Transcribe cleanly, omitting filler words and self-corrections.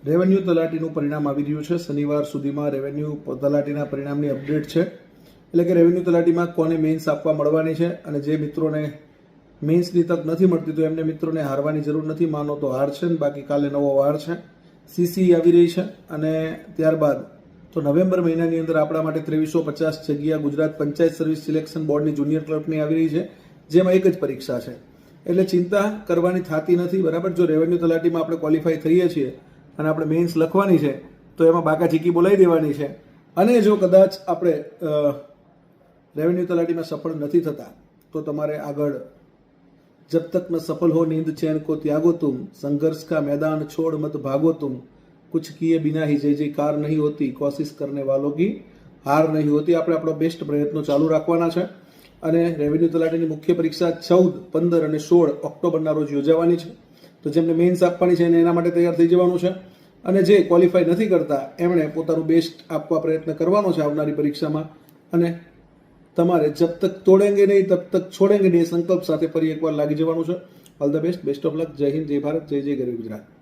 Revenue તલાટીનું પરિણામ આવી રહ્યું છે. શનિવાર સુધીમાં રેવન્યુ તલાટીના પરિણામની અપડેટ છે. એટલે કે રેવન્યુ તલાટીમાં કોને મેઇન્સ આપવા મળવાની છે, અને જે મિત્રોને મેઇન્સની તક નથી મળતી તો એમને મિત્રોને હારવાની જરૂર નથી. માનો તો હાર છે, બાકી કાલે નવો વાર છે. સીસી આવી રહી છે, અને ત્યારબાદ તો નવેમ્બર મહિનાની અંદર આપણા માટે 2350 જગ્યા ગુજરાત પંચાયત સર્વિસ સિલેક્શન બોર્ડની જુનિયર ક્લર્કની આવી રહી છે, જેમાં એક જ પરીક્ષા છે. એટલે ચિંતા કરવાની થતી નથી. બરાબર, જો રેવન્યુ તલાટીમાં આપણે ક્વોલિફાય થઈએ છીએ અને આપણે મેઇન્સ લખવાની છે તો એમાં બાકા ચીકી બોલાવી દેવાની છે. અને જો કદાચ આપણે રેવન્યુ તલાટીમાં સફળ નથી થતા તો તમારે આગળ जब तक न सफल हो नींद चैन को त्यागो तुम, संघर्ष का मैदान छोड़ मत भागो तुम, कुछ किए बिना ही जय जयकार नहीं होती, कोशिश करने वालों की हार नहीं होती. આપણે આપણો બેસ્ટ પ્રયત્નો ચાલુ રાખવાના છે. અને રેવન્યુ તલાટીની મુખ્ય પરીક્ષા 14, 15 અને 16 ઓક્ટોબરના રોજ યોજાવાની છે. તો જેમને મેઇન્સ આપવાની છે એના માટે તૈયાર થઈ જવાનું છે. અને જે ક્વોલિફાય નથી કરતા એમણે પોતાનું બેસ્ટ આપવા પ્રયત્ન કરવાનો છે આવનારી પરીક્ષામાં. અને તમારે જબ તક તોડેંગે નહીં તબ તક છોડેંગે નહીં સંકલ્પ સાથે ફરી એકવાર લાગી જવાનું છે. All the best of luck. જય હિન્દ, જય ભારત, જય જય ગરવી ગુજરાત.